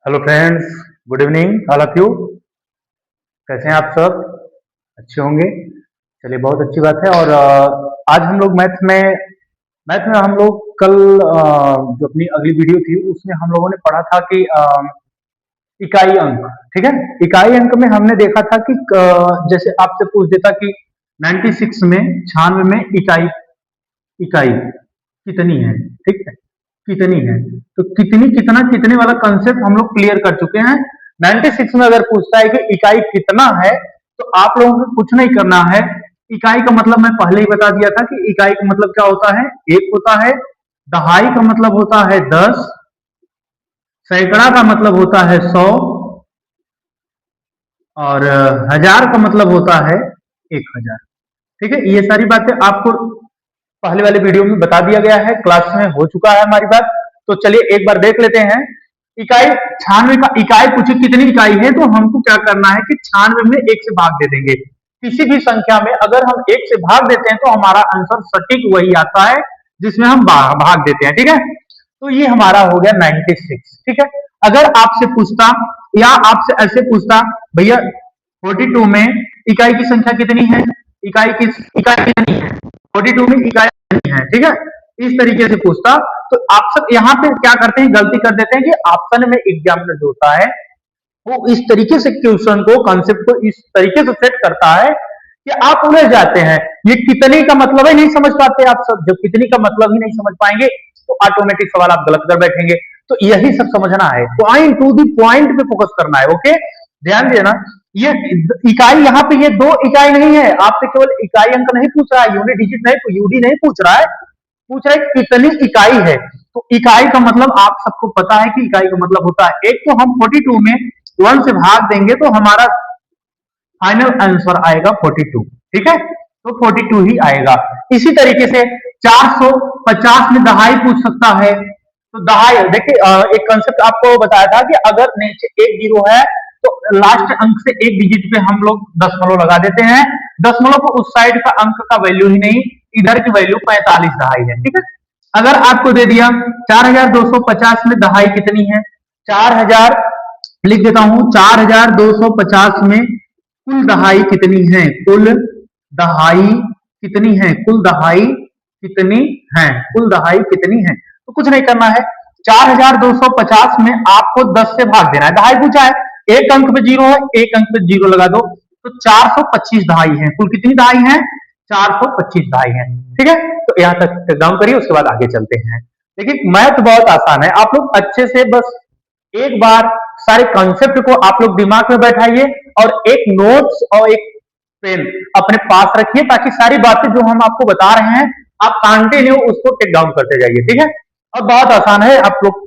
Hello friends, good evening all of you. कैसे हैं आप सब? अच्छे होंगे। चलिए, बहुत अच्छी बात है। और आज हम लोग मैथ में हम लोग कल जो अपनी अगली वीडियो थी उसमें हम लोगों ने पढ़ा था कि इकाई अंक। ठीक है, इकाई अंक में हमने देखा था कि जैसे आपसे पूछ देता कि 96 में 96 में इकाई इकाई कितनी है। ठीक है, कितनी है। तो कितनी कितना कितने वाला कंसेप्ट हम लोग क्लियर कर चुके हैं। 96 में अगर पूछता है कि इकाई कितना है तो आप लोगों को कुछ नहीं करना है। इकाई का मतलब मैं पहले ही बता दिया था कि इकाई का मतलब क्या होता है, एक होता है। दहाई का मतलब होता है 10। सैकड़ा का मतलब होता है 100। और हजार का मतलब होता है 1000। ठीक है, ये सारी बातें आपको पहले वाले वीडियो में बता दिया गया है, क्लास में हो चुका है हमारी बात। तो चलिए एक बार देख लेते हैं। इकाई 96 का इकाई पूछे कितनी इकाई है तो हमको क्या करना है कि 96 में एक से भाग दे देंगे। किसी भी संख्या में अगर हम एक से भाग देते हैं तो हमारा आंसर सटीक वही आता है जिसमें हम भाग देते हैं। ठीक है, तो ये हमारा हो गया 96। ठीक है, अगर आपसे पूछता या आपसे ऐसे पूछता, भैया 42 में इकाई की संख्या कितनी है, इकाई कितनी है 42 में इकाई कितनी है। ठीक है, इस तरीके से पूछता तो आप सब यहाँ पे क्या करते हैं, गलती कर देते हैं कि ऑप्शन में एग्जामिनर जो होता है वो इस तरीके से क्वेश्चन को, कॉन्सेप्ट को इस तरीके से सेट करता है कि आप उलझ जाते हैं। ये कितनी का मतलब ही नहीं समझ पाते आप सब। जब कितनी का मतलब ही नहीं समझ पाएंगे तो ऑटोमेटिक सवाल आप गलत कर बैठेंगे। तो यही सब समझना है, पॉइंट टू दी पॉइंट पे फोकस करना है। ओके, ध्यान देना। ये इकाई यहाँ पे ये दो इकाई नहीं है, आपसे केवल इकाई अंक नहीं पूछ रहा है, यूनिट डिजिट नहीं, यूडी नहीं पूछ रहा है, पूछ रहा है कितनी इकाई है। तो इकाई का मतलब आप सबको पता है कि इकाई का मतलब होता है एक। तो हम 42 में 1 से भाग देंगे तो हमारा फाइनल आंसर आएगा 42। ठीक है, तो 42 ही आएगा। इसी तरीके से 450 में दहाई पूछ सकता है। तो दहाई देखिए, एक कंसेप्ट आपको बताया था कि अगर नीचे एक जीरो है तो लास्ट अंक से एक डिजिट पे हम लोग दशमलव लगा देते हैं। दशमलव को उस साइड का अंक का वैल्यू ही नहीं, इधर की वैल्यू 45 दहाई है। ठीक है, अगर आपको दे दिया 4250 में दहाई कितनी है, 4000 लिख देता हूं, 4250 में कुल दहाई कितनी है, कुल दहाई कितनी है, कुल दहाई कितनी है, कुल दहाई कितनी है। तो कुछ नहीं करना है, 4250 में आपको 10 से भाग देना है। दहाई पूछा है, एक अंक पे जीरो है, एक अंक पे जीरो लगा दो तो 425 दहाई है। कुल कितनी दहाई है, 425 दहाई है। ठीक है, तो यहां तक डाउन करिए, उसके बाद आगे चलते हैं। देखिए मैथ बहुत आसान है, आप लोग अच्छे से बस एक बार सारे कॉन्सेप्ट को आप लोग दिमाग में बैठाइए और एक नोट्स और एक पेन अपने पास रखिए ताकि सारी बातें जो हम आपको बता रहे हैं आप कंटिन्यू उसको टेक डाउन करते जाइए। ठीक है, और बहुत आसान है, आप लोग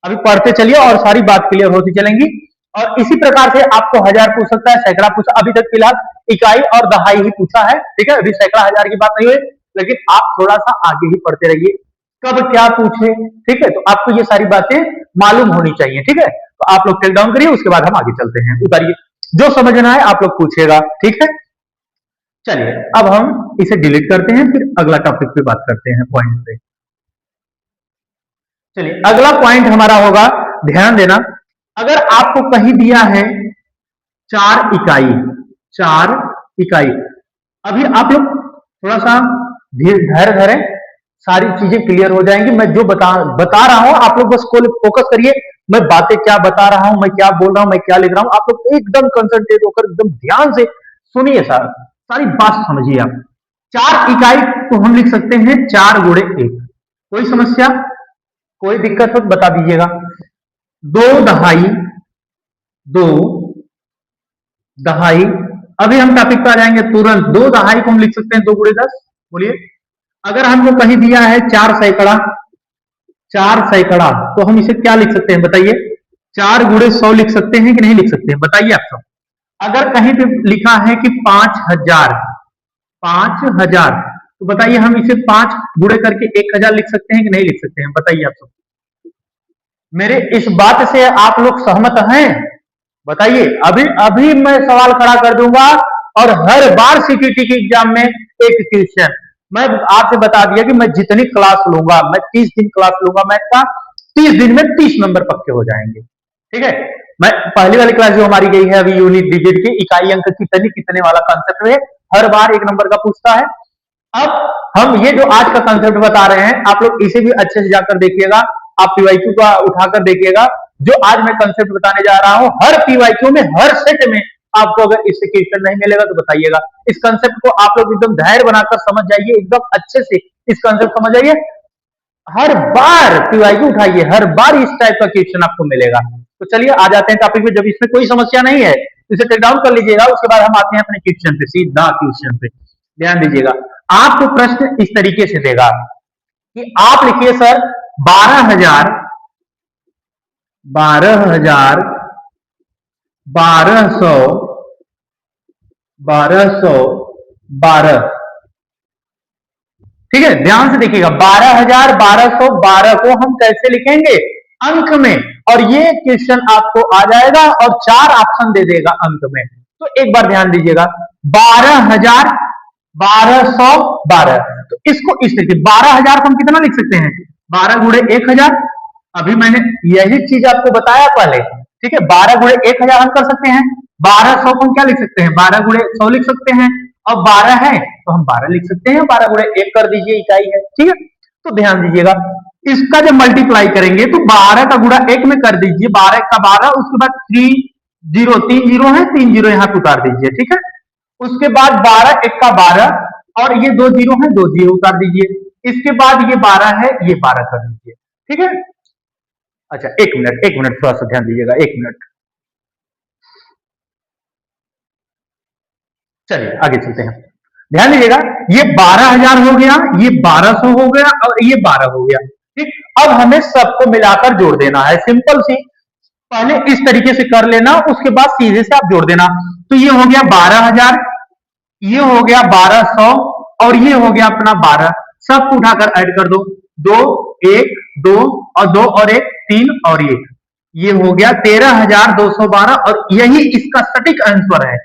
अभी पढ़ते चलिए और सारी बात क्लियर होती चलेंगी। और इसी प्रकार से आपको हजार पूछ सकता है, सैकड़ा पूछा, अभी तक फिलहाल इकाई और दहाई ही पूछा है। ठीक है, अभी सैकड़ा हजार की बात नहीं हुई, लेकिन आप थोड़ा सा आगे ही पढ़ते रहिए, कब क्या पूछे। ठीक है, तो आपको ये सारी बातें मालूम होनी चाहिए। ठीक है, तो आप लोग टेक डाउन करिए, उसके बाद हम आगे चलते हैं। उतारिए, जो समझना है आप लोग पूछिएगा। ठीक है, चलिए अब हम इसे डिलीट करते हैं, फिर अगला टॉपिक पे बात करते हैं, पॉइंट पे। चलिए अगला पॉइंट हमारा होगा, ध्यान देना, अगर आपको कहीं दिया है 4 इकाई, 4 इकाई। अभी आप लोग थोड़ा सा धैर्य धरें, सारी चीजें क्लियर हो जाएंगी। मैं जो बता रहा हूं आप लोग बस फोकस करिए, मैं बातें क्या बता रहा हूं, मैं क्या बोल रहा हूं, मैं क्या लिख रहा हूं, आप लोग एकदम कंसंट्रेट होकर एकदम ध्यान से सुनिए, सारी बात समझिए आप। 4 इकाई को हम लिख सकते हैं 4 गुणे 1। कोई समस्या, कोई दिक्कत हो तो बता दीजिएगा। 2 दहाई, 2 दहाई, अभी हम टॉपिक पे आ जाएंगे तुरंत। 2 दहाई को हम लिख सकते हैं 2 गुणे 10। बोलिए, अगर हमको कहीं दिया है 4 सैकड़ा, 4 सैकड़ा, तो हम इसे क्या लिख सकते हैं बताइए, 4 गुणे 100 लिख सकते हैं कि नहीं लिख सकते हैं, बताइए आप सब। अगर कहीं पे लिखा है कि 5000, 5000, तो बताइए हम इसे 5 गुणे करके 1000 लिख सकते हैं कि नहीं लिख सकते हैं, बताइए आप सब। मेरे इस बात से आप लोग सहमत हैं, बताइए। अभी अभी मैं सवाल खड़ा कर दूंगा और हर बार सीपीटी के एग्जाम में एक क्वेश्चन। मैं आपसे बता दिया कि मैं जितनी क्लास लूंगा, मैं 30 दिन क्लास लूंगा मैथ का, 30 दिन में 30 नंबर पक्के हो जाएंगे। ठीक है। मैं पहली वाली क्लास जो हमारी गई है अभी यूनिट डिजिट की इकाई अंक कितनी कितने वाला कंसेप्ट है, हर बार एक नंबर का पूछता है। अब हम ये जो आज का कंसेप्ट बता रहे हैं आप लोग इसे भी अच्छे से जाकर देखिएगा, आप पीवाईक्यू का उठाकर देखिएगा। जो आज मैं कंसेप्ट बताने जा रहा हूं हर पीवाईक्यू में हर सेट में आपको अगर इससे क्वेश्चन नहीं मिलेगा तो बताइएगा। इस कंसेप्ट को आप लोग एकदम धैर्य बनाकर समझ जाइए, एकदम अच्छे से इस कंसेप्ट समझ जाइए। हर बार पीवाईक्यू उठाइए, हर बार इस टाइप का क्वेश्चन आपको मिलेगा। तो चलिए आ जाते हैं टॉपिक पे। जब इसमें कोई समस्या नहीं है तो इसे टेक डाउन कर लीजिएगा, उसके बाद हम आते हैं अपने क्वेश्चन पे, सीधा क्वेश्चन पे। ध्यान दीजिएगा, आपको प्रश्न इस तरीके से देगा कि आप लिखिए सर 12,000 12,000 1200 1212, ठीक है। ध्यान से देखिएगा 12,1212 को हम कैसे लिखेंगे अंक में, और ये क्वेश्चन आपको आ जाएगा और 4 ऑप्शन दे देगा अंक में। तो एक बार ध्यान दीजिएगा 12,1212, तो इसको इस तरीके 12,000 को हम कितना लिख सकते हैं 12 गुणे 1,000। अभी मैंने यही चीज आपको बताया पहले, ठीक है। 12 गुणे 1,000 हम कर सकते हैं, 1200 को हम क्या लिख सकते हैं 12 गुणे 100 लिख सकते हैं, और 12 है तो हम 12 लिख सकते हैं, 12 गुणे 1 कर दीजिए इकाई है, ठीक है। तो ध्यान दीजिएगा इसका जब मल्टीप्लाई करेंगे तो 12 का गुणा 1 में कर दीजिए, 12 का 12, उसके बाद 3 जीरो है, 3 जीरो यहां पे उतार दीजिए, ठीक है। उसके बाद 12 1 का 12, और ये 2 जीरो है, 2 जीरो उतार दीजिए। इसके बाद ये 12 है, ये 12 कर दीजिए, ठीक है। अच्छा एक मिनट थोड़ा सा ध्यान दीजिएगा, एक मिनट। चलिए आगे चलते हैं, ध्यान दीजिएगा ये 12,000 हो गया, ये 1200 हो गया, और ये 12 हो गया, ठीक। अब हमें सबको मिलाकर जोड़ देना है, सिंपल सी। पहले इस तरीके से कर लेना, उसके बाद सीधे से आप जोड़ देना। तो ये हो गया 12,000, ये हो गया 1200, और ये हो गया अपना 12। सबको उठाकर ऐड कर दो, 2 1 2 और 2 और 1 3 और 1, ये हो गया 13,212, और यही इसका सटीक आंसर है,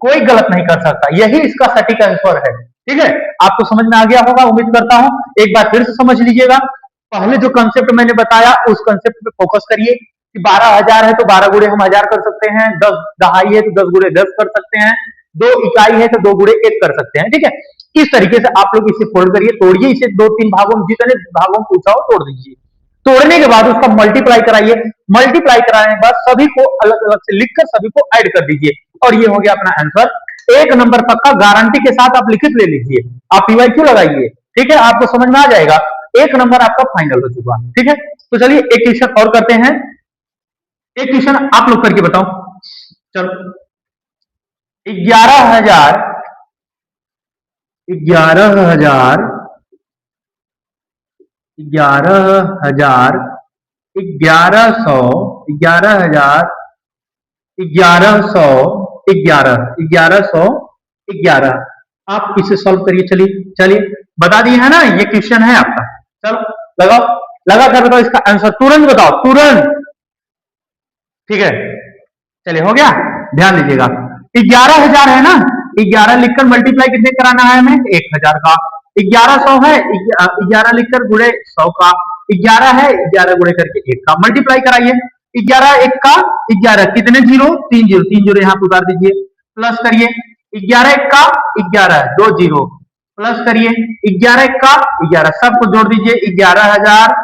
कोई गलत नहीं कर सकता, यही इसका सटीक आंसर है, ठीक है। आपको समझ में आ गया होगा उम्मीद करता हूं, एक बार फिर से समझ लीजिएगा। पहले जो कंसेप्ट मैंने बताया उस कंसेप्ट पे फोकस करिए कि 12,000 है तो 12 गुणे हम 1000 कर सकते हैं, 10 दहाई है तो 10 गुणे 10 कर सकते हैं, 2 इकाई है तो 2 गुणे 1 कर सकते हैं, ठीक है। इस तरीके से आप लोग इसे फोल्ड करिए, तोड़िए इसे 2-3 भागों में, जितने भागों में पूछा हो तोड़ दीजिए। तोड़ने के बाद उसका मल्टीप्लाई कराइए, मल्टीप्लाई कराने के बाद सभी को अलग अलग से लिखकर सभी को ऐड कर दीजिए, और ये हो गया अपना आंसर। एक नंबर पक्का गारंटी के साथ आप लिखित ले लीजिए, आप पीवाईक्यू लगाइए, ठीक है, आपको समझ में आ जाएगा। एक नंबर आपका फाइनल हो चुका, ठीक है। तो चलिए एक क्वेश्चन और करते हैं, एक क्वेश्चन आप लोग करके बताओ। चलो 11,000 11,000 11,000 1100 11,000 1100 आप इसे सॉल्व करिए। चलिए चलिए बता दिए है ना, ये क्वेश्चन है आपका। चलो लगाओ, लगा कर बताओ इसका आंसर, तुरंत बताओ तुरंत, ठीक है। चलिए हो गया, ध्यान दीजिएगा 11,000 है ना, 11 लिखकर मल्टीप्लाई कितने कराना है हमें 1,000 का, 1100 है 11 लिखकर गुणे 100 का, 11 है 11 गुणे करके 1 का, मल्टीप्लाई कराइए। 11 1 का 11, कितने जीरो 3 जीरो, 3 जीरो यहाँ पे उतार दीजिए, प्लस करिए 11 1 का 11 2 जीरो, प्लस करिए 11 1 का 11, सबको जोड़ दीजिए 11,000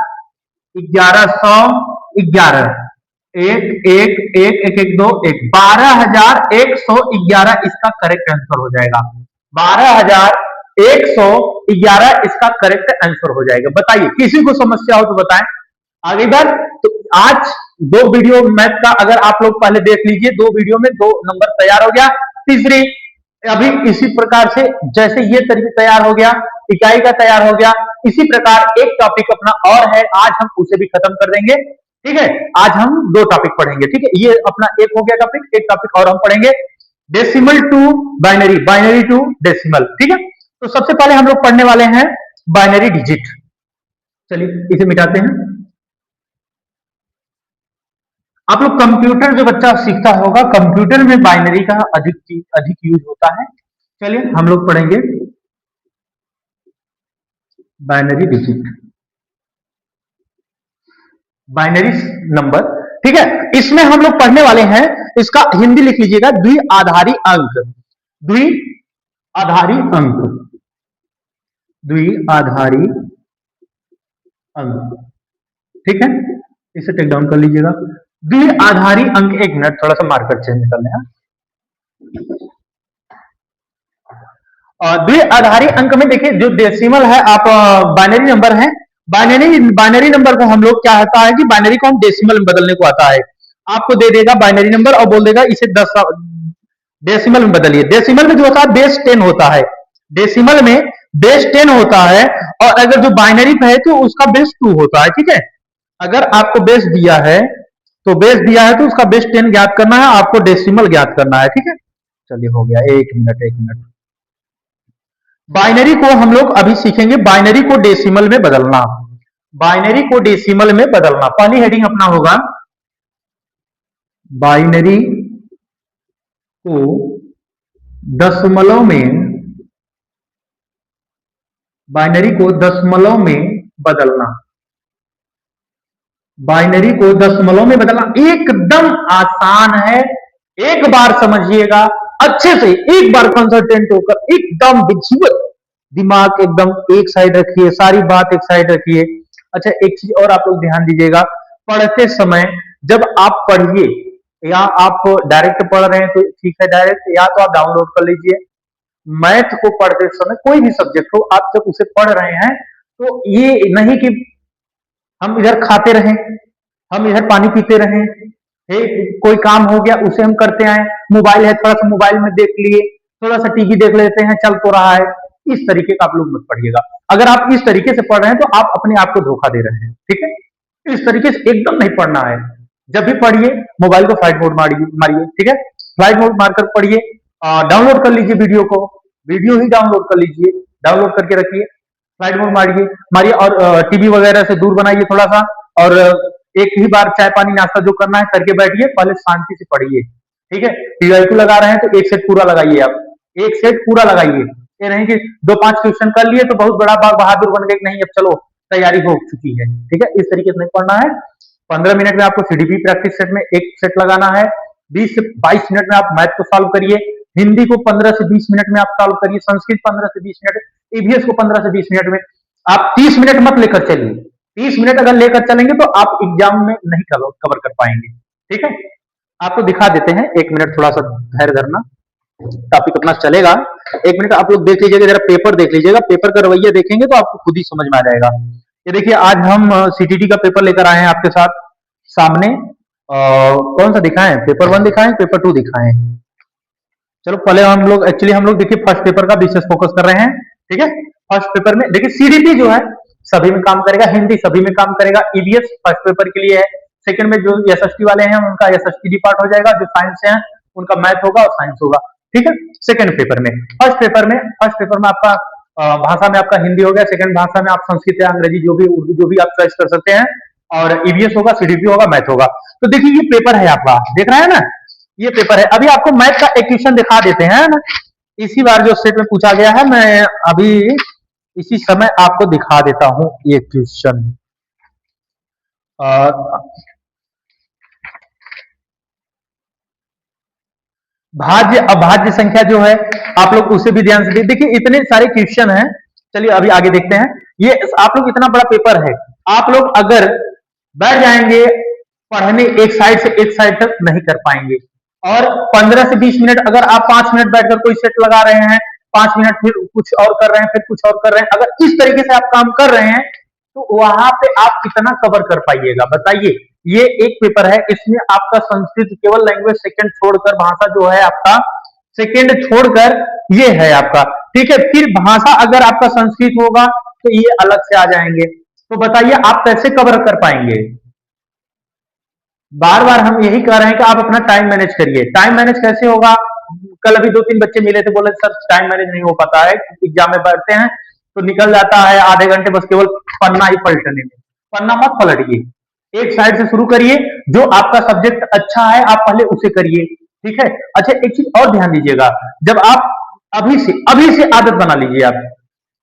1100 11 एक एक एक एक एक दो एक, 12,111 इसका करेक्ट आंसर हो जाएगा, 12,111 इसका करेक्ट आंसर हो जाएगा। बताइए किसी को समस्या हो तो बताएं आगे बार। तो आज 2 वीडियो मैथ का अगर आप लोग पहले देख लीजिए, 2 वीडियो में 2 नंबर तैयार हो गया। तीसरी अभी इसी प्रकार से जैसे ये तरीके तैयार हो गया, इकाई का तैयार हो गया, इसी प्रकार एक टॉपिक अपना और है, आज हम उसे भी खत्म कर देंगे, ठीक है। आज हम 2 टॉपिक पढ़ेंगे, ठीक है। ये अपना एक हो गया टॉपिक, एक टॉपिक और हम पढ़ेंगे decimal to binary, binary to decimal, ठीक है। तो सबसे पहले हम लोग पढ़ने वाले हैं बाइनरी डिजिट। चलिए इसे मिटाते हैं। आप लोग कंप्यूटर जो बच्चा सीखता होगा, कंप्यूटर में बाइनरी का अधिक यूज होता है। चलिए हम लोग पढ़ेंगे बाइनरी डिजिट, बाइनरी नंबर, ठीक है, इसमें हम लोग पढ़ने वाले हैं, इसका हिंदी लिख लीजिएगा, द्विआधारी अंक। द्विआधारी अंक, द्विआधारी अंक, ठीक है, इसे टेक डाउन कर लीजिएगा। द्विआधारी अंक, एक मिनट थोड़ा सा मार्कर चेंज कर लें। द्विआधारी अंक में देखिए जो डेसिमल है, आप बाइनरी नंबर है, बाइनरी नंबर को हम लोग क्या होता है कि बाइनरी को हम डेसिमल में बदलने को आता है। आपको दे देगा बाइनरी नंबर और बोल देगा इसे 10 डेसिमल में बदलिए। डेसिमल में जो होता है बेस 10 होता है, डेसिमल में बेस 10 होता है, और अगर जो बाइनरी पे है तो उसका बेस 2 होता है। ठीक है, अगर आपको बेस दिया है तो उसका बेस 10 ज्ञात करना है, आपको डेसिमल ज्ञात करना है। ठीक है, चलिए हो गया, एक मिनट। बाइनरी को हम लोग अभी सीखेंगे, बाइनरी को डेसिमल में बदलना, बाइनरी को डेसिमल में बदलना। पहली हेडिंग अपना होगा बाइनरी को दशमलव में, बाइनरी को दशमलव में बदलना, बाइनरी को दशमलव में बदलना एकदम आसान है। एक बार समझिएगा अच्छे से, एक बार कंसंट्रेट होकर एकदम विजुअल, दिमाग एकदम एक साइड रखिए, सारी बात एक साइड रखिए। अच्छा, एक चीज और आप लोग ध्यान दीजिएगा, पढ़ते समय जब आप पढ़िए, या आप डायरेक्ट पढ़ रहे हैं तो ठीक है डायरेक्ट, या तो आप डाउनलोड कर लीजिए। मैथ को पढ़ते समय, कोई भी सब्जेक्ट हो, आप जब उसे पढ़ रहे हैं तो ये नहीं कि हम इधर खाते रहें, हम इधर पानी पीते रहें, कोई काम हो गया उसे हम करते आए, मोबाइल है थोड़ा सा मोबाइल में देख लिए, थोड़ा सा टीवी देख लेते हैं, चल तो रहा है, इस तरीके का आप लोग मत पढ़िएगा। अगर आप इस तरीके से पढ़ रहे हैं तो आप अपने आप को धोखा दे रहे हैं। ठीक है, इस तरीके से एकदम नहीं पढ़ना है। जब भी पढ़िए मोबाइल को फ्लाइट मोड मारिए। ठीक है, फ्लाइट मोड मारकर पढ़िए, डाउनलोड कर लीजिए वीडियो को, वीडियो ही डाउनलोड कर लीजिए, डाउनलोड करके रखिए, फ्लाइट मोड मारिए और टीवी वगैरह से दूर बनाइए थोड़ा सा, और एक ही बार चाय पानी नाश्ता जो करना है करके बैठिए, पहले शांति से पढ़िए। ठीक है, पीवाईक्यू लगा रहे हैं तो एक सेट पूरा लगाइए, आप एक सेट पूरा लगाइए, ये नहीं कि 2-5 क्वेश्चन कर लिए तो बहुत बड़ा बहादुर बन गए, नहीं अब चलो तैयारी हो चुकी है। ठीक है, इस तरीके से नहीं पढ़ना है। 15 मिनट में आपको सीडीपी प्रैक्टिस सेट में एक सेट लगाना है, 20 से 22 मिनट में आप मैथ को सॉल्व करिए, हिंदी को 15 से 20 मिनट में आप सॉल्व करिए, संस्कृत 15 से 20 मिनट, ईवीएस को 15 से 20 मिनट में। आप 30 मिनट मत लेकर चलिए, 30 मिनट अगर लेकर चलेंगे तो आप एग्जाम में नहीं कवर कर पाएंगे। ठीक है, आपको दिखा देते हैं, एक मिनट थोड़ा सा धैर्य धरना, टॉपिक अपना चलेगा। एक मिनट आप लोग देख लीजिएगा, जरा पेपर देख लीजिएगा, पेपर का रवैया देखेंगे तो आपको खुद ही समझ में आ जाएगा। ये देखिए, आज हम सीटीटी का पेपर लेकर आए हैं आपके साथ सामने। कौन सा दिखाएं, पेपर 1 दिखाएं, पेपर 2 दिखाएं? चलो पहले हम लोग देखिए फर्स्ट पेपर का विशेष फोकस कर रहे हैं। ठीक है, फर्स्ट पेपर में देखिए सीडीपी जो है सभी में काम करेगा, हिंदी सभी में काम करेगा, ईवीएस फर्स्ट पेपर के लिए है। सेकंड में जो एसएसटी वाले हैं उनका एसएसटी पार्ट हो जाएगा, जो साइंस से हैं उनका मैथ होगा और साइंस होगा। ठीक है, सेकंड पेपर में, फर्स्ट पेपर में आपका भाषा में आपका हिंदी हो गया, सेकंड भाषा में आप संस्कृत या अंग्रेजी जो भी उर्दू जो भी आप चॉइस कर सकते हैं, और ईवीएस होगा, सीडीपी होगा, मैथ होगा। तो देखिए ये पेपर है आपका, देख रहे हैं ना, ये पेपर है। अभी आपको मैथ का एक क्वेश्चन दिखा देते हैं ना, इसी बार जो सेट में पूछा गया है, मैं अभी इसी समय आपको दिखा देता हूं ये क्वेश्चन। भाज्य अभाज्य संख्या जो है आप लोग उसे भी ध्यान से देखिए, इतने सारे क्वेश्चन हैं। चलिए अभी आगे देखते हैं। ये आप लोग इतना बड़ा पेपर है, आप लोग अगर बैठ जाएंगे पढ़ने एक साइड से एक साइड तक नहीं कर पाएंगे। और 15 से 20 मिनट अगर आप 5 मिनट बैठकर कोई सेट लगा रहे हैं, 5 मिनट फिर कुछ और कर रहे हैं, फिर कुछ और कर रहे हैं, अगर इस तरीके से आप काम कर रहे हैं तो वहां पे आप कितना कवर कर पाइएगा बताइए। ये एक पेपर है, इसमें आपका संस्कृत केवल लैंग्वेज सेकंड छोड़कर, भाषा जो है आपका सेकंड छोड़कर ये है आपका। ठीक है, फिर भाषा अगर आपका संस्कृत होगा तो ये अलग से आ जाएंगे। तो बताइए आप कैसे कवर कर पाएंगे। बार बार हम यही कह रहे हैं कि आप अपना टाइम मैनेज करिए। टाइम मैनेज कैसे होगा, कल अभी 2-3 बच्चे मिले थे, बोले सर टाइम मैनेज नहीं हो पाता है, एग्जाम में बैठते हैं तो निकल जाता है आधे घंटे बस केवल पन्ना ही पलटने में। पन्ना मत पलटिए, एक साइड से शुरू करिए, जो आपका सब्जेक्ट अच्छा है आप पहले उसे करिए। ठीक है, अच्छा एक चीज और ध्यान दीजिएगा, जब आप अभी से आदत बना लीजिए। आप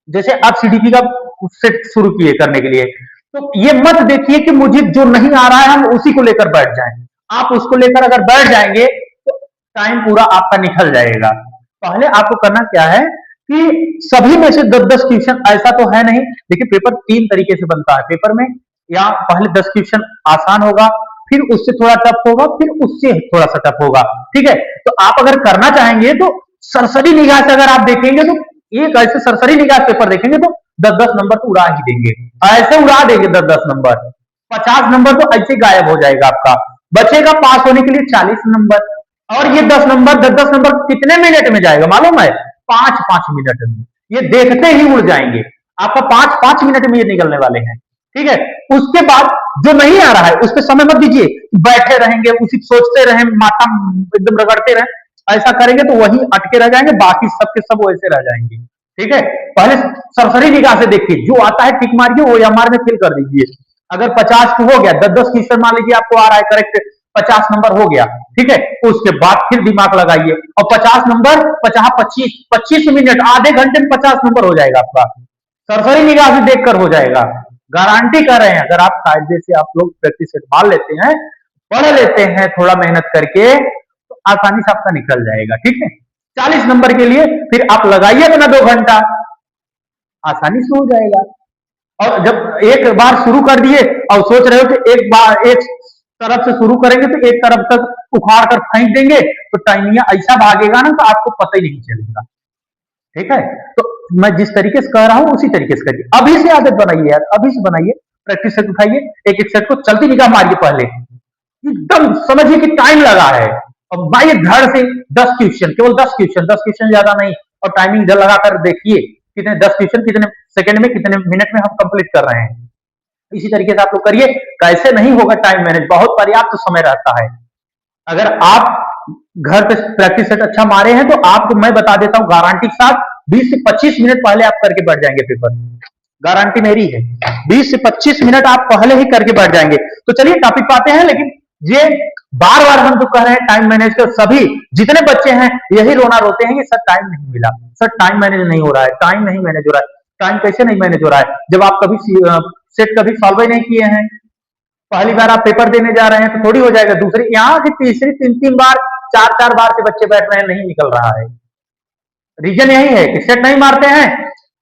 जैसे आप सीडीपी का सेट शुरू किए करने के लिए, तो ये मत देखिए कि मुझे जो नहीं आ रहा है हम उसी को लेकर बैठ जाएं। आप उसको लेकर अगर बैठ जाएंगे तो टाइम पूरा आपका निकल जाएगा। पहले आपको करना क्या है कि सभी में से 10-10 क्वेश्चन, ऐसा तो है नहीं, देखिए पेपर 3 तरीके से बनता है पेपर में। या पहले 10 क्वेश्चन आसान होगा, फिर उससे थोड़ा टफ होगा, फिर उससे थोड़ा सा टफ होगा। ठीक है, तो आप अगर करना चाहेंगे तो सरसरी निगाह से अगर आप देखेंगे तो एक ऐसे सरसरी निगाह पेपर देखेंगे तो 10-10 नंबर तो उड़ा ही देंगे, ऐसे उड़ा देंगे 10-10 नंबर। 50 नंबर तो ऐसे गायब हो जाएगा आपका। बचेगा पास होने के लिए 40 नंबर। और ये 10 नंबर 10-10 नंबर कितने मिनट में जाएगा मालूम है? 5-5 मिनट में। ये देखते ही उड़ जाएंगे आपका, 5-5 मिनट में ये निकलने वाले हैं। ठीक है, उसके बाद जो नहीं आ रहा है उस पर समय मत दीजिए, बैठे रहेंगे उसी सोचते रहे, माथा एकदम रगड़ते रहे, ऐसा करेंगे तो वही अटके रह जाएंगे, बाकी सबके सब वैसे रह जाएंगे। ठीक है, पहले सरसरी निगाह से देखिए, जो आता है टिक मारिए, वो एमआर में फिल कर दीजिए। अगर 50 हो गया, 10-10 क्वेश्चन मान लीजिए आपको आ रहा है करेक्ट, 50 नंबर हो गया। ठीक है, उसके बाद फिर दिमाग लगाइए और 50 नंबर 25 मिनट, आधे घंटे में 50 नंबर हो जाएगा आपका, सरसरी निगाह से देखकर हो जाएगा। गारंटी कर रहे हैं, अगर आप कायदे से आप लोग प्रैक्टिस सेट मान लेते हैं, पढ़ लेते हैं थोड़ा मेहनत करके, तो आसानी से आपका निकल जाएगा। ठीक है, 40 नंबर के लिए फिर आप लगाइए अपना 2 घंटा, आसानी से हो जाएगा। और जब एक बार शुरू कर दिए और सोच रहे हो कि एक बार एक तरफ से शुरू करेंगे तो एक तरफ तक उखाड़ कर फेंक देंगे, तो टाइमिया ऐसा भागेगा ना तो आपको पता ही नहीं चलेगा। ठीक है, तो मैं जिस तरीके से कह रहा हूं उसी तरीके से करिए, अभी से आदत बनाइए यार, अभी से बनाइए, प्रैक्टिस सेट उठाइए, एक एक सेट को चलती निगाह मारिए, पहले एकदम समझिए कि टाइम लगा है, और भाई धड़ से 10 क्वेश्चन, केवल 10 क्वेश्चन, 10 क्वेश्चन ज्यादा नहीं, और टाइमिंग इधर लगाकर देखिए कितने 10 क्वेश्चन कितने सेकंड में कितने मिनट में हम कंप्लीट कर रहे हैं। इसी तरीके से आप लोग करिए, कैसे नहीं होगा टाइम मैनेज, बहुत पर्याप्त समय रहता है। अगर आप घर पे प्रैक्टिस सेट अच्छा मारे हैं तो आपको मैं बता देता हूं गारंटी के साथ, 20 से 25 मिनट पहले आप करके बैठ जाएंगे पेपर, गारंटी मेरी है। 20 से 25 मिनट आप पहले ही करके बैठ जाएंगे। तो चलिए टॉपिक पाते हैं, लेकिन ये बार बार हम जो कह रहे हैं टाइम मैनेज कर, सभी जितने बच्चे हैं यही रोना रोते हैं कि सर टाइम नहीं मिला, सर टाइम मैनेज नहीं हो रहा है, टाइम नहीं मैनेज हो रहा है। टाइम कैसे नहीं मैनेज हो रहा है, जब आप कभी सेट कभी सॉल्व ही नहीं किए हैं। पहली बार आप पेपर देने जा रहे हैं तो थोड़ी हो जाएगा, दूसरी यहां से तीसरी 3-3 बार 4-4 बार से बच्चे बैठ रहे हैं, नहीं निकल रहा है। रीजन यही है कि सेट नहीं मारते हैं,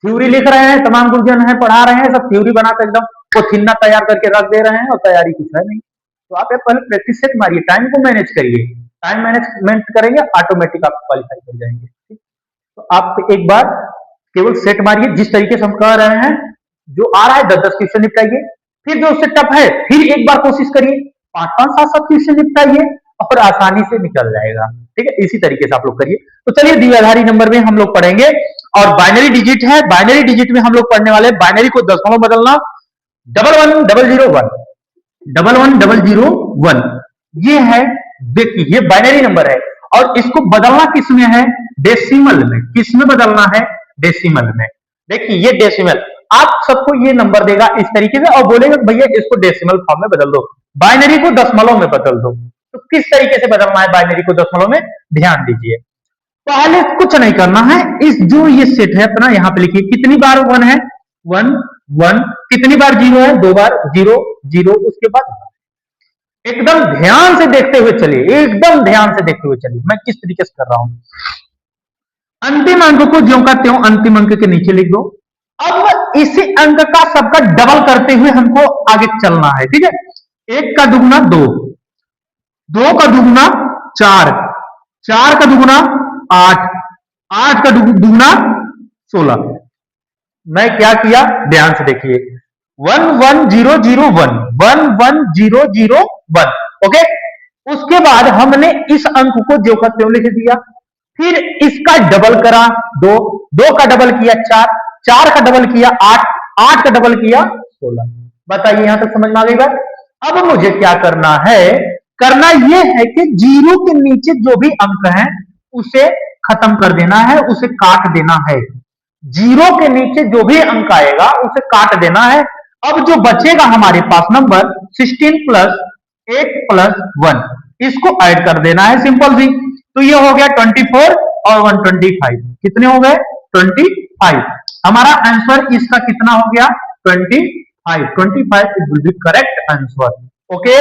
थ्योरी लिख रहे हैं, तमाम गुरुजन है पढ़ा रहे हैं, सब थ्योरी बनाकर एकदम पोथीना तैयार करके रख दे रहे हैं, और तैयारी कुछ है नहीं। तो आप पहले प्रैक्टिस सेट मारिए, टाइम को मैनेज करिए, टाइम मैनेजमेंट करेंगे ऑटोमेटिक आप क्वालिफाई कर जाएंगे। तो आप एक बार केवल सेट मारिए, जिस तरीके से हम कह रहे हैं, जो आ रहा है 10-10 क्वेश्चन निपटाइए, फिर जो उससे टफ है फिर एक बार कोशिश करिए, 5-5, 7-7 क्वेश्चन निपटाइए और आसानी से निकल जाएगा। ठीक है, इसी तरीके से आप लोग करिए। तो चलिए द्विआधारी नंबर में हम लोग पढ़ेंगे, और बाइनरी डिजिट है, बाइनरी डिजिट में हम लोग पढ़ने वाले बाइनरी को दशमलव बदलना, 110001, 110001 ये है। देखिए ये बाइनरी नंबर है, और इसको बदलना किस में है? डेसिमल में। किस में बदलना है? डेसिमल में। देखिए ये डेसिमल, आप सबको ये नंबर देगा इस तरीके से और बोलेगा भैया इसको डेसिमल फॉर्म में बदल दो, बाइनरी को दशमलव में बदल दो। तो किस तरीके से बदलना है बाइनरी को दशमलव में, ध्यान दीजिए। पहले कुछ नहीं करना है, इस जो ये सेट है अपना यहां पे लिखिए, कितनी बार 1 है? 1 1, कितनी बार 0 है? 2 बार, 0 0, उसके बाद एकदम ध्यान से देखते हुए चलिए, एकदम ध्यान से देखते हुए चलिए, मैं किस तरीके से कर रहा हूं। अंतिम अंक को ज्यों का त्यों अंतिम अंक के नीचे लिख दो। अब इसी अंक का सबका डबल करते हुए हमको आगे चलना है। ठीक है, 1 का दुगुना 2, 2 का दुगुना 4, 4 का दुगुना 8, 8 का दुगुना 16। मैं क्या किया ध्यान से देखिए, 11001, 11001। ओके, उसके बाद हमने इस अंक को ज्यों का त्यों लिख दिया, फिर इसका डबल करा 2, 2 का डबल किया 4, 4 का डबल किया 8, 8 का डबल किया 16। बताइए यहां तक समझ में आ गई बात? अब मुझे क्या करना है, करना यह है कि 0 के नीचे जो भी अंक है उसे खत्म कर देना है, उसे काट देना है। 0 के नीचे जो भी अंक आएगा उसे काट देना है। अब जो बचेगा हमारे पास नंबर 16 प्लस 8 प्लस 1, इसको ऐड कर देना है, सिंपल सी। तो ये हो गया 24 और 125, कितने हो गए? 25। हमारा आंसर इसका कितना हो गया? 25 25 it will be correct answer. Okay,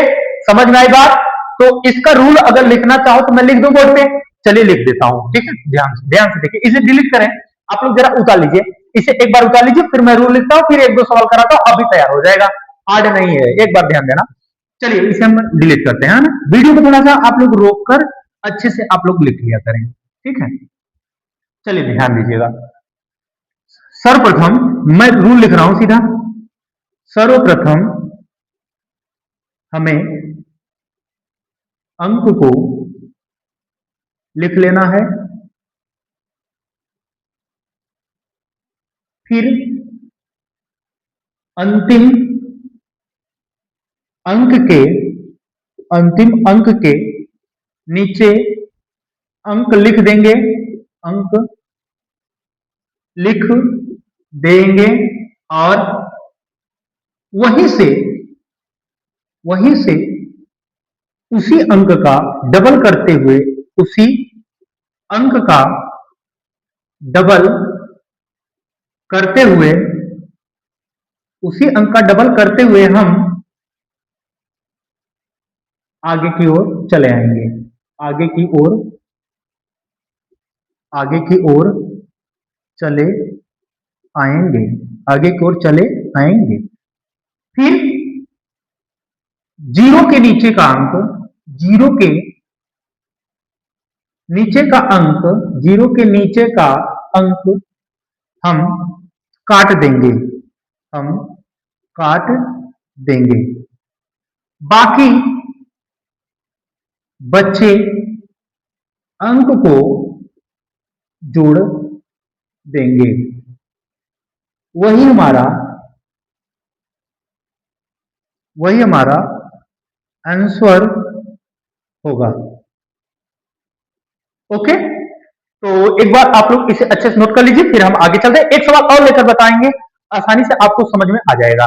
समझ में आई बात? तो इसका रूल अगर लिखना चाहो तो मैं लिख दूं बोर्ड पे, चलिए लिख देता हूं, ठीक है? ध्यान से देखिए, इसे डिलीट करें, आप लोग जरा उतार लीजिए, इसे एक बार उतार लीजिए, फिर मैं रूल लिखता हूं, फिर एक दो सवाल कराता हूं, अभी तैयार हो जाएगा, हार्ड नहीं है, एक बार ध्यान देना। चलिए इसे हम डिलीट करते हैं ना, वीडियो को थोड़ा सा आप लोग रोक कर अच्छे से आप लोग लिख लिया करें, ठीक है? चलिए ध्यान दीजिएगा, सर्वप्रथम मैं रूल लिख रहा हूं सीधा। सर्वप्रथम हमें अंक को लिख लेना है, फिर अंतिम अंक के अंतिम अंक के नीचे अंक लिख देंगे, अंक लिख देंगे, और वहीं से उसी अंक का डबल करते हुए, उसी अंक का डबल करते हुए, उसी अंक का डबल करते हुए हम आगे की ओर चले आएंगे, आगे की ओर चले आएंगे, आगे की ओर चले आएंगे। फिर जीरो के नीचे का अंक, जीरो के नीचे का अंक, जीरो के नीचे का अंक हम काट देंगे, हम काट देंगे, बाकी बच्चे अंक को जोड़ देंगे, वही हमारा आंसर होगा। ओके, तो एक बार आप लोग इसे अच्छे से नोट कर लीजिए, फिर हम आगे चलते हैं, एक सवाल और लेकर बताएंगे, आसानी से आपको समझ में आ जाएगा।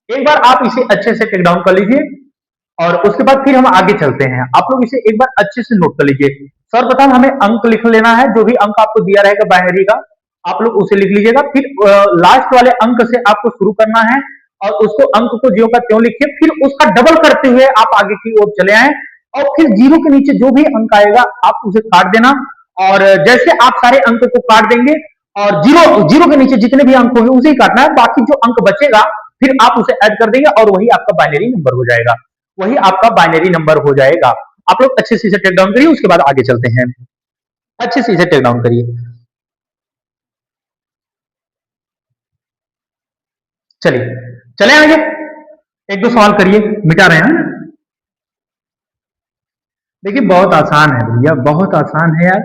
एक बार आप इसे अच्छे से टेक डाउन कर लीजिए और उसके बाद फिर हम आगे चलते हैं। आप लोग इसे एक बार अच्छे से नोट कर लीजिए। सर्वप्रथम हमें अंक लिख लेना है, जो भी अंक आपको दिया रहेगा बाइनरी का, आप लोग उसे लिख लीजिएगा। फिर लास्ट वाले अंक से आपको शुरू करना है और उसको अंक को ज्यों का त्यों लिखिए, फिर उसका डबल करते हुए आप आगे की ओर चले आए और फिर जीरो के नीचे जो भी अंक आएगा आप उसे काट देना। और जैसे आप सारे अंक को काट देंगे और जीरो के नीचे जितने भी अंक होंगे उसे ही काटना है, बाकी जो अंक बचेगा फिर आप उसे ऐड कर देंगे और वही आपका बाइनरी नंबर हो जाएगा, वही आपका बाइनरी नंबर हो जाएगा। आप लोग अच्छे से इसे टेक डाउन करिए, उसके बाद आगे चलते हैं। अच्छे से इसे टेक डाउन करिए। चलिए चले आगे, एक दो सवाल करिए, मिटा रहे हैं। देखिए बहुत आसान है भैया, बहुत आसान है यार,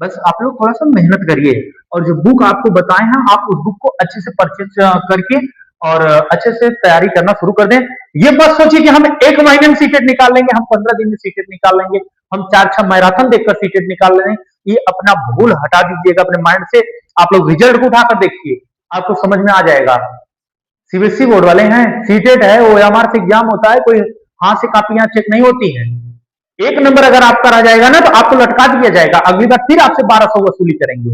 बस आप लोग थोड़ा सा मेहनत करिए और जो बुक आपको बताए हैं आप उस बुक को अच्छे से परचेज करके और अच्छे से तैयारी करना शुरू कर दें। ये बस सोचिए कि हम एक महीने में सीटेट निकाल लेंगे, हम 15 दिन में सीटेट निकाल लेंगे, हम 4-6 मैराथन देखकर सीटेट निकाल लेंगे, ये अपना भूल हटा दीजिएगा अपने माइंड से। आप लोग रिजल्ट को उठाकर देखिए, आपको समझ में आ जाएगा। सीबीएसई बोर्ड वाले हैं, सीटेट है, ओएमआर से एग्जाम होता है, कोई हाथ से कापियां चेक नहीं होती हैं। एक नंबर अगर आपका रह जाएगा ना तो आपको लटका दिया जाएगा, अगली बार फिर आपसे 1200 वसूली करेंगे।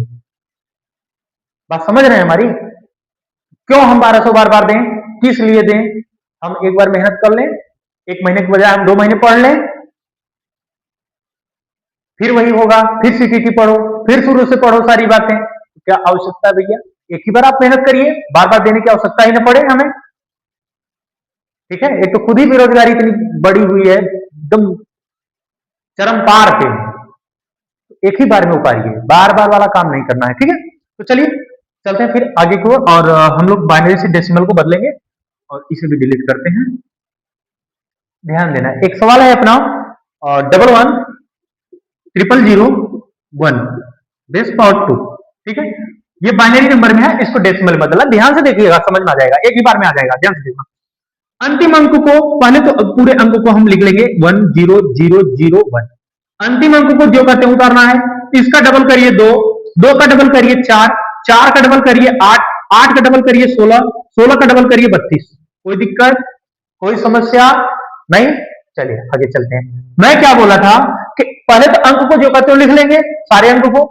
बात समझ रहे हैं हमारी? क्यों हम 1200 बार बार दें, किस लिए दें? हम एक बार मेहनत कर लें, एक महीने के बजाय हम 2 महीने पढ़ लें, फिर वही होगा, फिर सीटीटी पढ़ो, फिर शुरू से पढ़ो सारी बातें। क्या आवश्यकता है भैया? एक ही बार आप मेहनत करिए, बार बार देने की आवश्यकता ही ना पड़े हमें। ठीक है, एक तो खुद ही बेरोजगारी इतनी बढ़ी हुई है, एकदम चरम पार पे, एक ही बार में उपाइए, बार बार वाला काम नहीं करना है। ठीक है, तो चलिए चलते हैं फिर आगे को, और हम लोग बाइनरी से डेसिमल को बदलेंगे और इसे भी डिलीट करते हैं। ध्यान देना, एक सवाल है अपना 11100001 ठीक है, ये बाइनरी नंबर में है, इसको डेसिमल बदला, ध्यान से देखिएगा, समझ में आ जाएगा, एक ही बार में आ जाएगा, ध्यान से देखना। अंतिम अंक को पहले तो पूरे अंक को हम लिख लेंगे 10001, अंतिम अंक को जो करते उतारना है, इसका डबल करिए 2, 2 का डबल करिए 4, 4 का डबल करिए 8, 8 का डबल करिए 16, 16 का डबल करिए 32। कोई दिक्कत, कोई समस्या नहीं? चलिए आगे चलते हैं। मैं क्या बोला था कि पहले तो अंक को जो करते हो लिख लेंगे, सारे अंक को,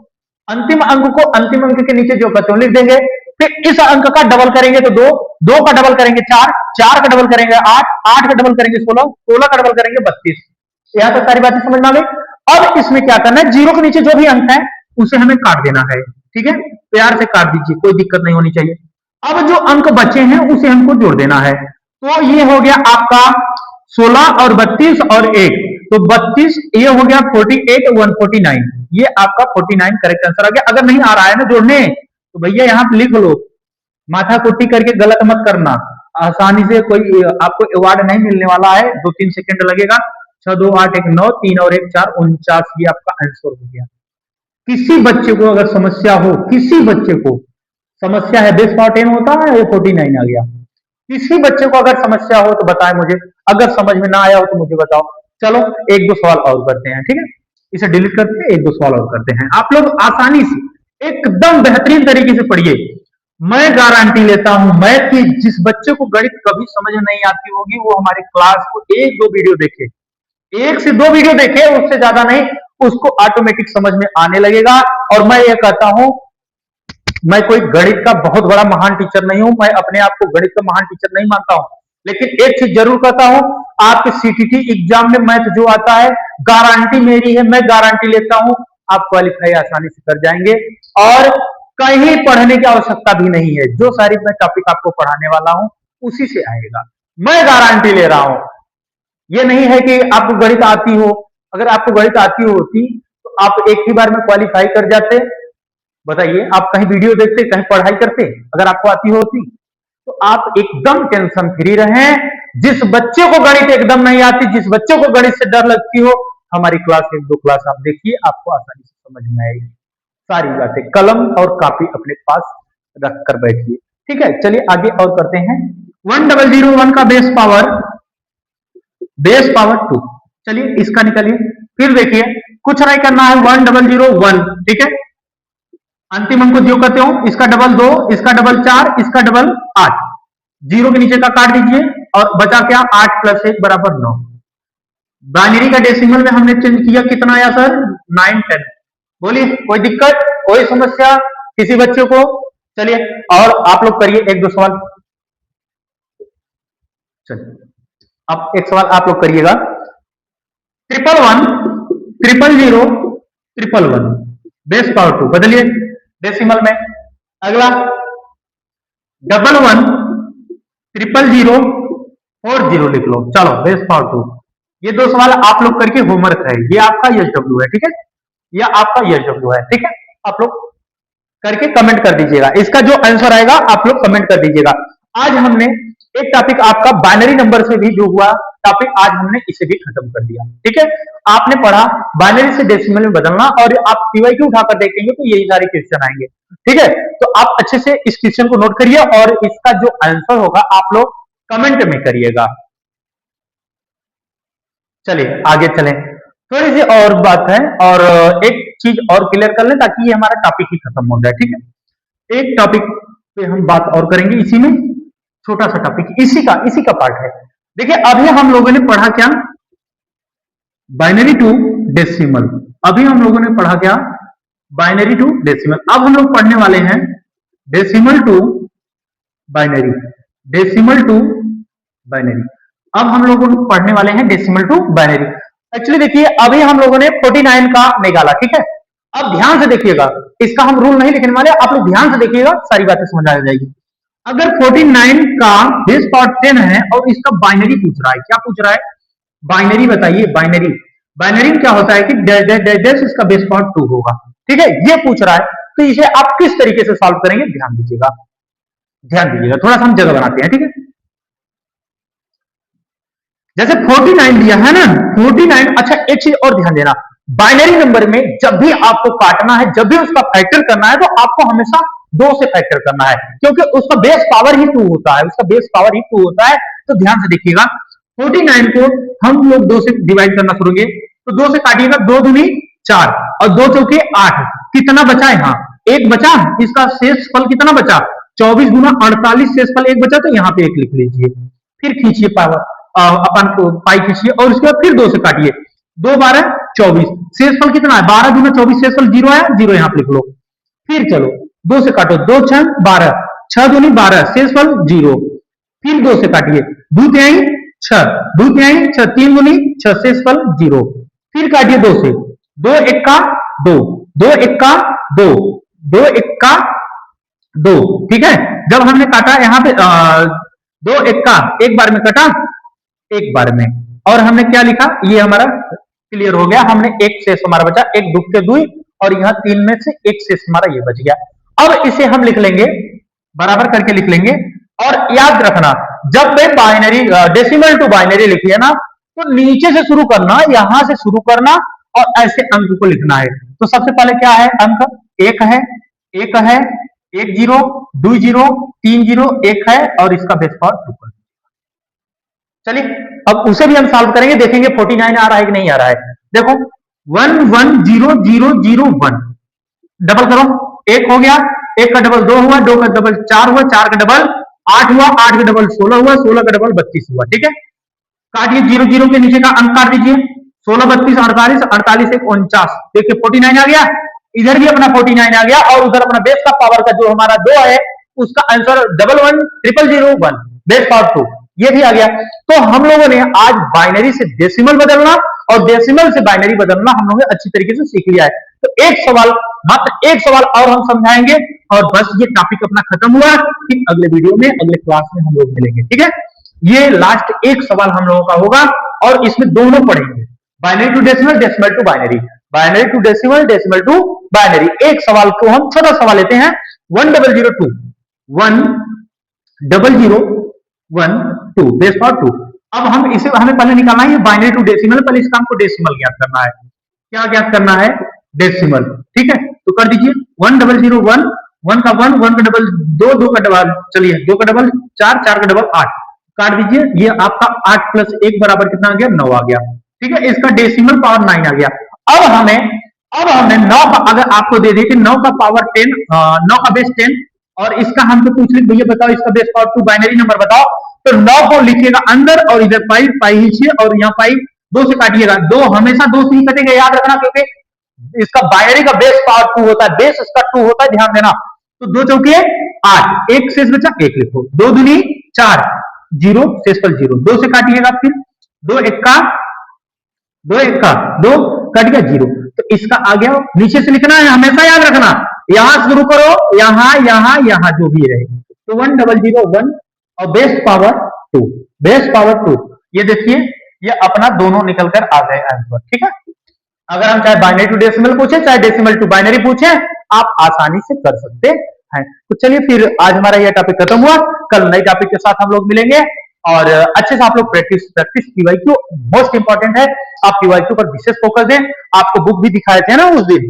अंतिम अंक को अंतिम अंक के नीचे जो करते हो लिख देंगे, फिर इस अंक का डबल करेंगे तो 2, 2 का डबल करेंगे 4, 4 का डबल करेंगे 8, 8 का डबल करेंगे 16, 16 का डबल करेंगे 32। यहां तक सारी बातें समझ में आ गई। अब इसमें क्या करना है, जीरो के नीचे जो भी अंक है उसे हमें काट देना है। ठीक है, प्यार से काट दीजिए, कोई दिक्कत नहीं होनी चाहिए। अब जो अंक बचे हैं उसे हमको जोड़ देना है। तो ये हो गया आपका 16 और 32 और 1, तो 32, ये हो गया 48, 149, ये आपका 49 करेक्ट आंसर आ गया। अगर नहीं आ रहा है ना जोड़ने तो भैया यहाँ पे लिख लो, माथा कुट्टी करके गलत मत करना। आसानी से कोई आपको अवार्ड नहीं मिलने वाला है, 2-3 सेकंड लगेगा। 6 2 8 1 9 3 और 1 4 49, ये आपका आंसर हो गया। किसी बच्चे को अगर समस्या हो, किसी बच्चे को समस्या है, बेस पावर 10 होता है, ये 49 आ गया। किसी बच्चे को अगर समस्या हो तो बताएं मुझे, अगर समझ में ना आया हो तो मुझे बताओ। चलो एक दो सवाल और करते हैं, ठीक है, इसे डिलीट करते हैं, एक दो सवाल और करते हैं। आप लोग आसानी से एकदम बेहतरीन तरीके से पढ़िए। मैं गारंटी लेता हूं मैथ की, जिस बच्चे को गणित कभी समझ नहीं आती होगी वो हमारे क्लास को एक दो वीडियो देखे, 1 से 2 वीडियो देखे, उससे ज्यादा नहीं, उसको ऑटोमेटिक समझ में आने लगेगा। और मैं ये कहता हूं, मैं कोई गणित का बहुत बड़ा महान टीचर नहीं हूं, मैं अपने आप को गणित का महान टीचर नहीं मानता हूं, लेकिन एक चीज जरूर कहता हूं, आपके सीटीटी एग्जाम में मैथ जो आता है, गारंटी मेरी है, मैं गारंटी लेता हूं आप क्वालिफाई आसानी से कर जाएंगे और कहीं पढ़ने की आवश्यकता भी नहीं है। जो सारी मैं टॉपिक आपको पढ़ाने वाला हूं उसी से आएगा, मैं गारंटी ले रहा हूं। ये नहीं है कि आपको गणित आती हो, अगर आपको गणित आती होती तो आप एक ही बार में क्वालिफाई कर जाते। बताइए, आप कहीं वीडियो देखते, कहीं पढ़ाई करते, अगर आपको आती होती तो आप एकदम टेंशन फ्री रहें। जिस बच्चे को गणित एकदम नहीं आती, जिस बच्चे को गणित से डर लगती हो, हमारी क्लास 1-2 क्लास आप देखिए, आपको आसानी से समझ में आएगी सारी बातें। कलम और कापी अपने पास रख कर बैठिए, ठीक है। चलिए आगे और करते हैं। 1001 का बेस पावर 2, चलिए इसका निकालिए। फिर देखिए, कुछ नहीं करना है, 1001, ठीक है, अंतिम अंक को जो करते हो, इसका डबल 2, इसका डबल 4, इसका डबल 8, जीरो के नीचे का काट दीजिए और बचा क्या, 8 + 1 = 9। बाइनरी का डेसिमल में हमने चेंज किया, कितना आया सर, 9 10। बोलिए, कोई दिक्कत, कोई समस्या किसी बच्चे को? चलिए और आप लोग करिए एक दो सवाल। चलिए अब एक सवाल आप लोग करिएगा। 111 000 111 बेस पावर 2 बदलिए डेसिमल में। अगला 11 000 40 लिख लो, चलो बेस पावर 2। ये दो सवाल आप लोग करके होमवर्क है, ये आपका एसडब्ल्यू है, ठीक है, ये आपका एसडब्ल्यू है, ठीक है। आप लोग करके कमेंट कर दीजिएगा, इसका जो आंसर आएगा आप लोग कमेंट कर दीजिएगा। आज हमने एक टॉपिक आपका बाइनरी नंबर से भी जो हुआ टॉपिक, आज हमने इसे भी खत्म कर दिया, ठीक है। आपने पढ़ा बाइनरी से डेसिमल में बदलना, और आप पीवाईक्यू उठाकर देखेंगे तो यही सारे क्वेश्चन आएंगे, ठीक है। तो आप अच्छे से इस क्वेश्चन को नोट करिए और इसका जो आंसर होगा आप लोग कमेंट में करिएगा। चलिए आगे चलें, थोड़ी सी और बात है और एक चीज और क्लियर कर लें ताकि ये हमारा टॉपिक ही खत्म हो जाए, ठीक है। एक टॉपिक पे हम बात और करेंगे, इसी में छोटा सा टॉपिक, इसी का पार्ट है। देखिए अभी हम लोगों ने पढ़ा क्या, बाइनरी टू डेसिमल। अभी हम लोगों ने पढ़ा क्या, बाइनरी टू डेसिमल। अब हम लोग पढ़ने वाले हैं decimal to binary, decimal to binary. अब हम लोगों को पढ़ने वाले हैं डेसिमल टू बाइनरी। एक्चुअली देखिए अभी हम लोगों ने 49 का निकाला, ठीक है। अब ध्यान से देखिएगा, इसका हम रूल नहीं लिखने वाले, आप लोग ध्यान से देखिएगा, सारी बातें समझ आ जाएगी। अगर 49 का बेस पावर 10 है और इसका बाइनरी पूछ रहा है, क्या पूछ रहा है, बाइनरी बताइए। बाइनरी क्या होता है कि डैश डैश डैश डैश इसका बेस पावर 2 होगा, ठीक है, ये पूछ रहा है। तो इसे आप किस तरीके से सॉल्व करेंगे, ध्यान दीजिएगा, थोड़ा सा हम जगह बनाते हैं, ठीक है। जैसे 49 दिया है ना, 49। अच्छा एक चीज और ध्यान देना, बाइनरी नंबर में जब भी आपको काटना है, जब भी उसका फैक्टर करना है, तो आपको हमेशा 2 से फैक्टर करना है, क्योंकि उसका बेस पावर ही 2 होता है, उसका बेस पावर ही 2 होता है। तो ध्यान से देखिएगा, 49 को हम लोग 2 से डिवाइड करना शुरू करेंगे, तो 2 से काटिएगा, 2 दूनी 4 और 2 चौके 8, कितना बचा, यहाँ 1 बचा, इसका शेष फल कितना बचा, 24 गुना 48, शेष फल 1 बचा, तो यहाँ पे 1 लिख लीजिए। फिर खींचिए पावर अपन को पाई खींचिए और उसके बाद फिर 2 से काटिए, 2 12 24, शेषफल कितना है, 12 गुना 24, शेषफल 0 है, 0 यहाँ पे लिख लो। फिर चलो 2 से काटो, 2 6 12, 6 दूनी 12, शेषफल 0, फिर 2 से काटिए, दो तिहाई 6, दो तिहाई 6, 3 दूनी 6, शेषफल 0, फिर काटिए 2 से, 2 एक्का 2, 2 एक्का 2, 2 एक्का 2, ठीक है। जब हमने काटा यहाँ पे 2 एक्का एक बार में कटा, एक बार में, और हमने क्या लिखा, ये हमारा क्लियर हो गया। हमने एक शेष हमारा बचा, एक दुख के दुई, और यहाँ 3 में से एक शेष हमारा ये बच गया। अब इसे हम लिख लेंगे, बराबर करके लिख लेंगे। और याद रखना, जब मैं बाइनरी डेसिमल टू बाइनरी लिखिए ना, तो नीचे से शुरू करना, यहां से शुरू करना और ऐसे अंक को लिखना है। तो सबसे पहले क्या है, अंक एक है, एक है, 1 0, 2 0, 3 0, 1 है, और इसका बेस पावर 2। चलिए अब उसे भी हम सॉल्व करेंगे, देखेंगे 49 आ रहा है कि नहीं आ रहा है। देखो 1 1 0 0 0 1, डबल करो, एक हो गया, एक का डबल 2 हुआ, 2 का डबल 4 हुआ, 4 का डबल 8 हुआ, 8 का डबल 16 हुआ, 16 का डबल 32 हुआ, ठीक है। काटिए, 0 0 के नीचे का अंक काट दीजिए, 16 32 48, 48 1 49, देखिए 49 आ गया, इधर भी अपना 49 आ गया, और उधर अपना बेस का पावर का जो हमारा 2 है, उसका आंसर 1 1 0 0 1, बेस पावर 2, ये भी आ गया। तो हम लोगों ने आज बाइनरी से डेसिमल बदलना और डेसिमल से बाइनरी बदलना हम लोगों ने अच्छी तरीके से सीख लिया है। तो एक सवाल, मात्र एक सवाल और हम समझाएंगे, और बस ये टॉपिक अपना खत्म हुआ। फिर अगले वीडियो में, अगले क्लास में हम लोग मिलेंगे, ठीक है। ये लास्ट एक सवाल हम लोगों का होगा, और इसमें दोनों पढ़ेंगे, binary to decimal, decimal to binary, binary to decimal, decimal to binary. एक सवाल को हम छोटा सवाल लेते हैं, 1002 1001 2, बेस पावर 2। अब हम इसे, हमें पहले निकालना है ये बाइनरी टू डेसिमल, पहले इसका हमको डेसिमल ज्ञात करना है। क्या ज्ञात करना है, डेसिमल, ठीक है। तो कर दीजिए 1001, 1 का 1, 1 का डबल 2, 2 का डबल, चलिए 2 का डबल 4, 4 का डबल 8, काट दीजिए, ये आपका 8 प्लस 1 बराबर कितना आ गया, 9 आ गया, ठीक है। इसका डेसिमल पावर 9 आ गया। अब हमने 9 का, अगर आपको दे दी कि 9 का पावर 10, 9 का बेस 10, और इसका हमको पूछ ली भैया बताओ इसका बेस पावर 2 बाइनरी नंबर बताओ, तो 9 को लिखिएगा अंदर, और इधर पाई पाई नीचे, और यहाँ पाई 2 से काटिएगा, 2 हमेशा 2 से ही कटेगा, याद रखना, क्योंकि इसका बाइनरी का बेस पावर 2 होता है, बेस इसका 2 होता है, ध्यान देना। तो 2 चौके 8, एक शेष बचा, एक लिखो, 2 दूनी 4, 0 शेषफल 0, 2 से काटिएगा, फिर 2 एक्का 2 कट गया 0, तो इसका आ गया, नीचे से लिखना है, हमेशा याद रखना, यहां शुरू करो, यहां जो भी रहे। तो 1001 और बेस पावर 2, बेस पावर 2, ये देखिए, ये अपना दोनों निकल कर आ गए आंसर, ठीक है। अगर हम चाहे बाइनरी टू डेसिमल पूछे, चाहे डेसिमल टू बाइनरी पूछे, आप आसानी से कर सकते हैं। तो चलिए फिर आज हमारा यह टॉपिक खत्म हुआ, कल नए टॉपिक के साथ हम लोग मिलेंगे, और अच्छे से आप लोग प्रैक्टिस पीवाईक्यू मोस्ट इंपॉर्टेंट है, आप पीवाईक्यू पर विशेष फोकस दें। आपको बुक भी दिखाए थे ना उस दिन,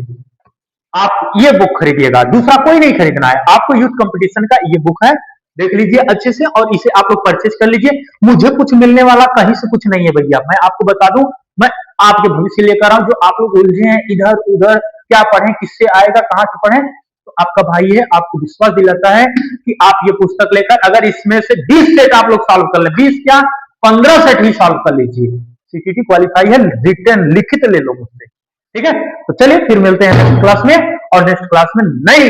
आप ये बुक खरीदिएगा, दूसरा कोई नहीं खरीदना है आपको, यूथ कंपटीशन का ये बुक है, देख लीजिए अच्छे से, और इसे आप लोग परचेज कर लीजिए। मुझे कुछ मिलने वाला कहीं से कुछ नहीं है भैया, मैं आपको बता दूं, मैं आपके भविष्य लेकर आऊं। जो आप लोग उलझे हैं इधर उधर, क्या पढ़ें, किससे आएगा, कहां से पढ़ें, तो आपका भाई है, आपको विश्वास दिलाता है कि आप ये पुस्तक लेकर, अगर इसमें से 20 सेट आप लोग सॉल्व कर ले, 20 क्या 15 सेट ही सॉल्व कर लीजिए, सीटीटी क्वालिफाई है, रिटर्न लिखित ले लो मुझसे, ठीक है। तो चलिए फिर मिलते हैं नेक्स्ट क्लास में, और नेक्स्ट क्लास में नई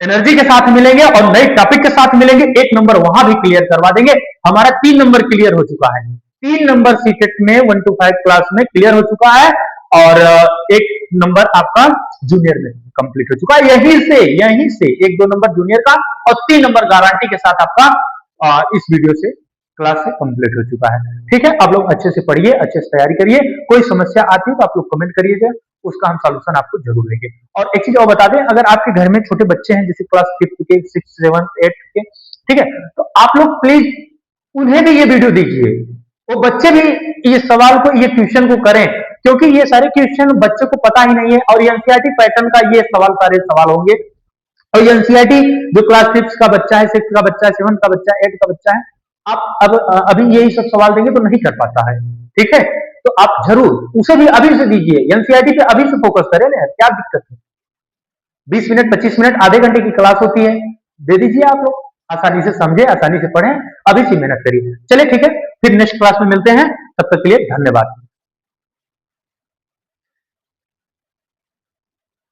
एनर्जी के साथ मिलेंगे और नए टॉपिक के साथ मिलेंगे। एक नंबर वहां भी क्लियर करवा देंगे, हमारा 3 नंबर क्लियर हो चुका है, 3 नंबर सीटेट में 1 to 5 क्लास में क्लियर हो चुका है, और 1 नंबर आपका जूनियर में कंप्लीट हो चुका है, यहीं से 1-2 नंबर जूनियर का, और 3 नंबर गारंटी के साथ आपका इस वीडियो से क्लास से कंप्लीट हो चुका है, ठीक है। आप लोग अच्छे से पढ़िए, अच्छे से तैयारी करिए, कोई समस्या आती है तो आप लोग कमेंट करिएगा, उसका हम सॉल्यूशन आपको जरूर देंगे। और एक चीज और बता दें, अगर आपके घर में छोटे बच्चे हैं, जैसे क्लास 5th के, 6th 7th 8th के, ठीक है, तो आप लोग प्लीज उन्हें भी ये वीडियो दीजिए, वो बच्चे भी ये सवाल को, ये क्वेश्चन को करें, क्योंकि ये सारे क्वेश्चन बच्चे को पता ही नहीं है, और एनसीईआरटी पैटर्न का ये सारे सवाल होंगे, और एनसीईआरटी जो क्लास 5th का बच्चा है, 6th का बच्चा है, 7th का बच्चा है, 8th का बच्चा है, आप अब अभी यही सब सवाल देंगे तो नहीं कर पाता है, ठीक है। तो आप जरूर उसे भी अभी से दीजिए, एनसीईआरटी पे अभी से फोकस करें ना, क्या दिक्कत है, 20 मिनट 25 मिनट आधे घंटे की क्लास होती है, दे दीजिए, आप लोग आसानी से समझे, आसानी से पढ़ें, अभी से मेहनत करिए। चलिए ठीक है, फिर नेक्स्ट क्लास में मिलते हैं, तब तक के लिए धन्यवाद।